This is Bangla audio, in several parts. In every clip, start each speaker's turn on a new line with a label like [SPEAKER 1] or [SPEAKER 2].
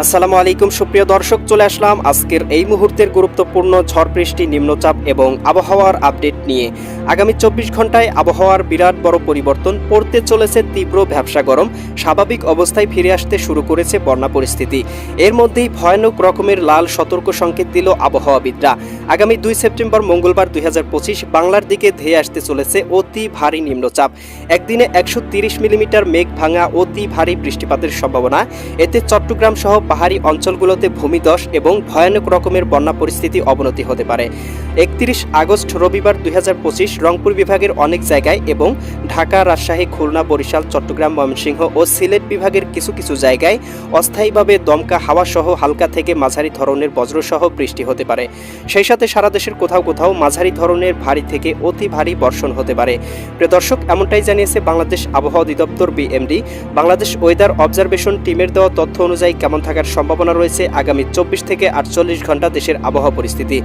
[SPEAKER 1] আসসালামু আলাইকুম সুপ্রিয় দর্শক, চলে আসলাম আজকের এই মুহূর্তের গুরুত্বপূর্ণ ঝড় বৃষ্টি, নিম্নচাপ এবং আবহাওয়ার আপডেট নিয়ে। আগামী 24 ঘন্টায় আবহাওয়ার বিরাট বড় পরিবর্তন, পড়তে চলেছে তীব্র ভ্যাপসা গরম, স্বাভাবিক অবস্থায় ফিরে আসতে শুরু করেছে বন্যা পরিস্থিতি। এর মধ্যেই ভয়ানক রকমের লাল সতর্ক সংকেত দিল আবহাওয়াবিদরা। আগামী 2 সেপ্টেম্বর মঙ্গলবার 2025 বাংলার দিকে ধেয়ে আসতে চলেছে অতি ভারী নিম্নচাপ। একদিনে 130 মিলিমিটার মেঘ ভাঙা অতি ভারী বৃষ্টিপাতের সম্ভাবনা। এতে চট্টগ্রাম সহ পাহাড়ি অঞ্চলগুলোতে ভূমিধস এবং ভয়ানক রকমের বন্যা পরিস্থিতি অবনতি হতে পারে। 31 আগস্ট রবিবার 2025 রংপুর বিভাগের অনেক জায়গায় এবং ঢাকা, রাজশাহী, খুলনা, বরিশাল, চট্টগ্রাম, ময়মনসিংহ ও সিলেট বিভাগের কিছু কিছু জায়গায় অস্থায়ীভাবে দমকা হাওয়া সহ হালকা থেকে মাঝারি ধরনের বজ্রসহ বৃষ্টি হতে পারে। সেই সাথে সারা দেশের কোথাও কোথাও মাঝারি ধরনের ভারী থেকে অতি ভারী বর্ষণ হতে পারে। প্রিয় দর্শক, এমনটাই জানিয়েছে বাংলাদেশ আবহাওয়া অধিদপ্তর বিএমডি। বাংলাদেশ ওয়েদার অবজারভেশন টিমের দেওয়া তথ্য অনুযায়ী কেমন থাকার সম্ভাবনা রয়েছে আগামী 24 থেকে 48 ঘন্টা দেশের আবহাওয়া পরিস্থিতি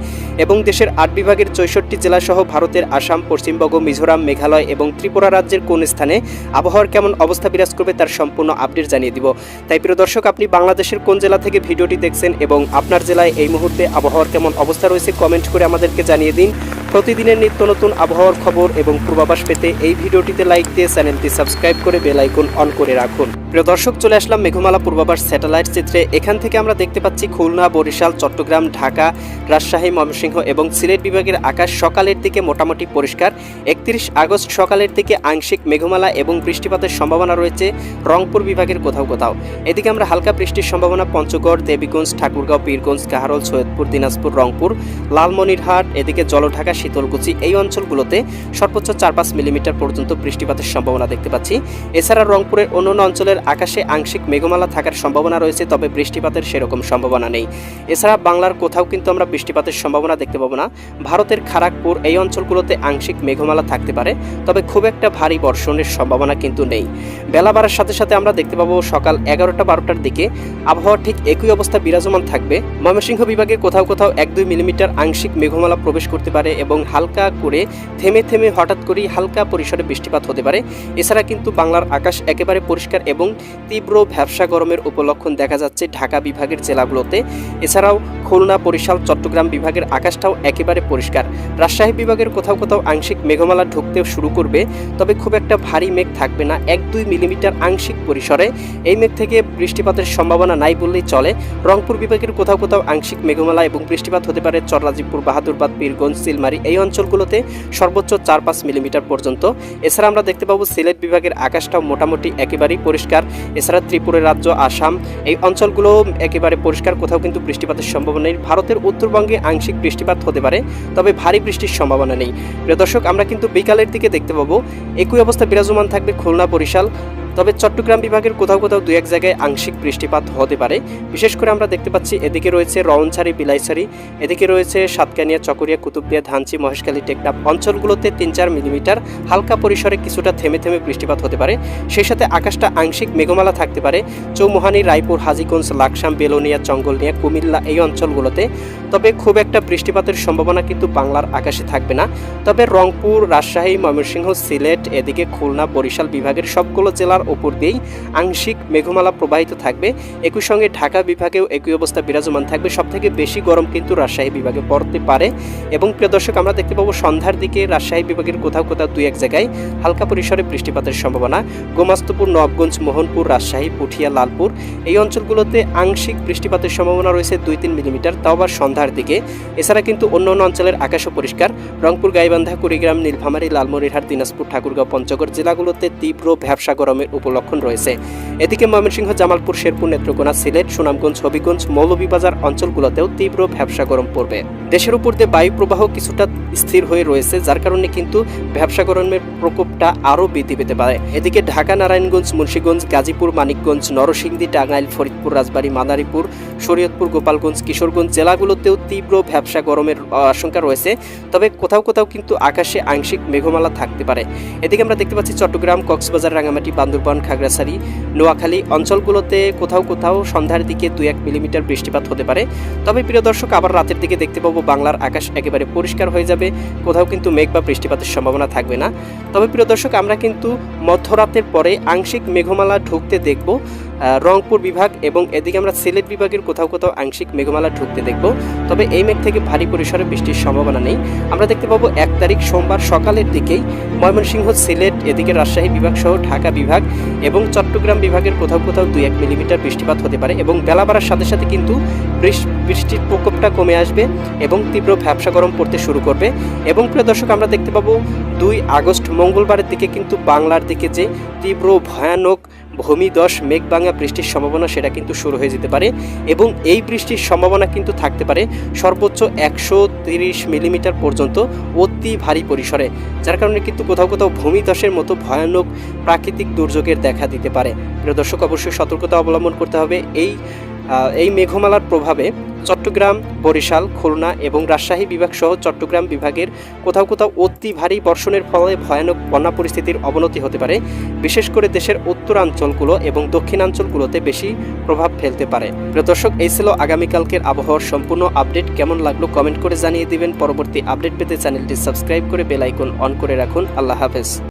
[SPEAKER 1] এবং দেশের 8 বিভাগের 64 জেলা সহ ভারতের আসাম, পশ্চিমবঙ্গ, মিজোরাম, মেঘালয় এবং ত্রিপুরা রাজ্যের কোন স্থানে আবহাওয়ার কেমন অবস্থা বিরাজ করবে তার সম্পূর্ণ আপডেট জানিয়ে দিব। তাই প্রিয় দর্শক, আপনি বাংলাদেশের কোন জেলা থেকে ভিডিওটি দেখছেন এবং আপনার জেলায় এই মুহূর্তে আবহাওয়ার কেমন অবস্থা রয়েছে কমেন্ট করে আমাদেরকে জানিয়ে দিন। প্রতিদিনের নিত্য নতুন আবহাওয়ার খবর এবং পূর্বাভাস পেতে এই ভিডিওটিতে লাইক দিয়ে চ্যানেলটি সাবস্ক্রাইব করে বেল আইকন অন করে রাখুন। প্রিয় দর্শক, চলে আসলাম মেঘমালা পূর্বাভাস স্যাটেলাইট চিত্রে। এখান থেকে আমরা দেখতে পাচ্ছি খুলনা, বরিশাল, চট্টগ্রাম, ঢাকা, রাজশাহী, ময়মনসিংহ এবং সিলেট বিভাগের আকাশ সকালের দিকে মোটামুটি পরিষ্কার। 31 আগস্ট সকালের দিকে আংশিক মেঘমালা এবং বৃষ্টিপাতের সম্ভাবনা রয়েছে রংপুর বিভাগের কোথাও কোথাও। এদিকে আমরা হালকা বৃষ্টির সম্ভাবনা পঞ্চগড়, দেবীগঞ্জ, ঠাকুরগাঁও, পীরগঞ্জ, কাহারোল, সৈয়দপুর, দিনাজপুর, রংপুর, লালমনিরহাট, এদিকে জলঢাকা, শীতলকুচি এই অঞ্চলগুলোতে সর্বোচ্চ 4-5 মিলিমিটার পর্যন্ত বৃষ্টিপাতের সম্ভাবনা দেখতে পাচ্ছি। এছাড়া রংপুরের অন্যান্য অঞ্চলের আকাশে আংশিক মেঘমালা থাকার সম্ভাবনা রয়েছে, তবে বৃষ্টিপাতের সেরকম সম্ভাবনা নেই। এছাড়া বাংলার কোথাও কিন্তু আমরা বৃষ্টিপাতের সম্ভাবনা দেখতে পাবো না। ভারতের খড়গপুর এই অঞ্চলগুলোতে আংশিক মেঘমালা থাকতে পারে, তবে খুব একটা ভারী বর্ষণের সম্ভাবনা কিন্তু নেই। বেলা বাড়ার সাথে সাথে আমরা দেখতে পাবো সকাল 11টা-12টার দিকে আবহাওয়া ঠিক একই অবস্থা বিরাজমান থাকবে। ময়মনসিংহ বিভাগে কোথাও কোথাও 1-2 মিলিমিটার আংশিক মেঘমালা প্রবেশ করতে পারে এবং হালকা করে থেমে থেমে হঠাৎ করেই হালকা পরিসরে বৃষ্টিপাত হতে পারে। এছাড়া কিন্তু বাংলার আকাশ একেবারে পরিষ্কার এবং তীব্র ভ্যাপসা গরমের উপলক্ষণ দেখা যাচ্ছে ঢাকা বিভাগের জেলাগুলোতে। এছাড়াও খুলনা, বরিশাল, চট্টগ্রাম বিভাগের আকাশটাও একেবারে পরিষ্কার। রাজশাহী বিভাগের কোথাও কোথাও আংশিক মেঘমালা ঢুকতে শুরু করবে, তবে খুব একটা ভারী মেঘ থাকবে না, 1-2 মিলিমিটার আংশিক পরিসরে। এই মেঘ থেকে বৃষ্টিপাতের সম্ভাবনা নাই বললেই চলে। রংপুর বিভাগের কোথাও কোথাও আংশিক মেঘমালা এবং বৃষ্টিপাত হতে পারে চররাজীবপুর, বাহাদুরবাদ, পীরগঞ্জ, সিলমারি এই অঞ্চলগুলোতে সর্বোচ্চ 4-5 মিলিমিটার পর্যন্ত। এছাড়া আমরা দেখতে পাবো সিলেট বিভাগের আকাশটাও মোটামুটি একেবারেই পরিষ্কার। এছাড়া ত্রিপুরা রাজ্য, আসাম এই অঞ্চলগুলো একেবারে পরিষ্কার, কোথাও কিন্তু বৃষ্টিপাতের সম্ভাবনা নেই। ভারতের উত্তরবঙ্গে আংশিক বৃষ্টিপাত হতে পারে, তবে ভারী বৃষ্টির সম্ভাবনা নেই। প্রিয় দর্শক, আমরা কিন্তু বিকালের দিকে দেখতে পাবো একই অবস্থা বিরাজমান থাকবে খুলনা, বরিশাল, তবে চট্টগ্রাম বিভাগের কোথাও কোথাও 2-1 জায়গায় আংশিক বৃষ্টিপাত হতে পারে। বিশেষ করে আমরা দেখতে পাচ্ছি এদিকে রয়েছে রওনছড়ি, বিলাইছড়ি, এদিকে রয়েছে সাতকানিয়া, চকরিয়া, কুতুবদিয়া, ধানচি, মহেশখালী, টেকনাফ অঞ্চলগুলোতে 3-4 মিলিমিটার হালকা পরিসরে কিছুটা থেমে থেমে বৃষ্টিপাত হতে পারে। সেই সাথে আকাশটা আংশিক মেঘমালা থাকতে পারে চৌমুহানি, রায়পুর, হাজীগঞ্জ, লাকসাম, বেলোনিয়া, চঙ্গলনিয়া, কুমিল্লা এই অঞ্চলগুলোতে। তবে খুব একটা বৃষ্টিপাতের সম্ভাবনা কিন্তু বাংলার আকাশে থাকবে না। তবে রংপুর, রাজশাহী, ময়মনসিংহ, সিলেট, এদিকে খুলনা, বরিশাল বিভাগের সবগুলো জেলার উপর দিয়েই আংশিক মেঘমালা প্রবাহিত থাকবে। একই সঙ্গে ঢাকা বিভাগেও একই অবস্থা বিরাজমান থাকবে। সবথেকে বেশি গরম কিন্তু রাজশাহী বিভাগে পড়তে পারে। এবং প্রিয় দর্শক, আমরা দেখতে পাবো সন্ধ্যার দিকে রাজশাহী বিভাগের কোথাও কোথাও 2-1 জায়গায় হালকা পরিসরে বৃষ্টিপাতের সম্ভাবনা। গোমাস্তপুর, নবাবগঞ্জ, মোহনপুর, রাজশাহী, পুঠিয়া, লালপুর এই অঞ্চলগুলোতে আংশিক বৃষ্টিপাতের সম্ভাবনা রয়েছে 2-3 মিলিমিটার, তাও আবার সন্ধ্যার দিকে। এছাড়া কিন্তু অন্য অন্য অঞ্চলের আকাশও পরিষ্কার। রংপুর, গাইবান্ধা, কুড়িগ্রাম, নীলফামারী, লালমনিরহাট, দিনাজপুর, ঠাকুরগাঁও, পঞ্চগড় জেলাগুলোতে তীব্র ভ্যাপসা গরমের উপলক্ষণ রয়েছে। এদিকে ময়মনসিংহ, জামালপুর, শেরপুর, নেত্রকোনা, সিলেট, সুনামগঞ্জ, হবিগঞ্জ, মৌলভীবাজার অঞ্চলগুলোতেও তীব্র ভ্যাপসা গরম পড়বে। দেশের উপর দিয়ে বায়ু প্রবাহ কিছুটা স্থির হয়ে রয়েছে, যার কারণে কিন্তু ভ্যাপসা গরমের প্রকোপটা আরও বৃদ্ধি পেতে পারে। এদিকে ঢাকা, নারায়ণগঞ্জ, মুন্সিগঞ্জ, গাজীপুর, মানিকগঞ্জ, নরসিংদী, টাঙ্গাইল, ফরিদপুর, রাজবাড়ী, মাদারীপুর, শরীয়তপুর, গোপালগঞ্জ, কিশোরগঞ্জ জেলাগুলোতেও তীব্র ভ্যাপসা গরমের আশঙ্কা রয়েছে। তবে কোথাও কোথাও কিন্তু আকাশে আংশিক মেঘমালা থাকতে পারে। এদিকে আমরা দেখতে পাচ্ছি চট্টগ্রাম, কক্সবাজার, রাঙামাটি, বান্দরবান, খাগড়াছড়ি, নোয়াখালী অঞ্চলগুলোতে কোথাও কোথাও সন্ধ্যার দিকে 2-1 মিলিমিটার বৃষ্টিপাত হতে পারে। তবে প্রিয় দর্শক, আবার রাতের দিকে দেখতে পাবো বাংলার আকাশ একেবারে পরিষ্কার হয়ে যাবে, কোথাও কিন্তু মেঘ বা বৃষ্টিপাতের সম্ভাবনা থাকবে না। তবে প্রিয় দর্শক, আমরা কিন্তু মধ্যরাতের পরে আংশিক মেঘমালা ঢুকতে দেখব রংপুর বিভাগ, এবং এদিকে আমরা সিলেট বিভাগের কোথাও কোথাও আংশিক মেঘমালা ঢুকতে দেখব। তবে এই মেঘ থেকে ভারী পরিসরে বৃষ্টির সম্ভাবনা নেই। আমরা দেখতে পাবো 1 তারিখ সোমবার সকালের দিকেই ময়মনসিংহ, সিলেট, এদিকে রাজশাহী বিভাগ সহ ঢাকা বিভাগ এবং চট্টগ্রাম বিভাগের কোথাও কোথাও 2-1 মিলিমিটার বৃষ্টিপাত হতে পারে, এবং বেলা বাড়ার সাথে সাথে কিন্তু বৃষ্টির প্রকোপটা কমে আসবে এবং তীব্র ভ্যাপসা গরম পড়তে শুরু করবে। এবং প্রিয় দর্শক, আমরা দেখতে পাবো 2 আগস্ট মঙ্গলবারের দিকে কিন্তু বাংলার দিকে যে তীব্র ভয়ানক ভূমিধস মেঘভাঙা বৃষ্টির সম্ভাবনা সেটা কিন্তু শুরু হয়ে যেতে পারে, এবং এই বৃষ্টির সম্ভাবনা কিন্তু থাকতে পারে সর্বোচ্চ 130 মিলিমিটার পর্যন্ত অতি ভারী পরিসরে, যার কারণে কিন্তু কোথাও কোথাও ভূমিধসের মতো ভয়ানক প্রাকৃতিক দুর্যোগের দেখা দিতে পারে। প্রিয় দর্শক, অবশ্যই সতর্কতা অবলম্বন করতে হবে। এই মেঘমালার প্রভাবে চট্টগ্রাম, বরিশাল, খুলনা এবং রাজশাহী বিভাগ সহ চট্টগ্রাম বিভাগের কোথাও কোথাও অতি ভারী বর্ষণের ফলে ভয়ানক বন্যা পরিস্থিতির অবনতি হতে পারে। বিশেষ করে দেশের উত্তরাঞ্চলগুলো এবং দক্ষিণাঞ্চলগুলোতে বেশি প্রভাব ফেলতে পারে। প্রিয় দর্শক, এই ছিল আগামীকালকের আবহাওয়ার সম্পূর্ণ আপডেট। কেমন লাগলো কমেন্ট করে জানিয়ে দিবেন। পরবর্তী আপডেট পেতে চ্যানেলটি সাবস্ক্রাইব করে বেল আইকন অন করে রাখুন। আল্লাহ হাফেজ।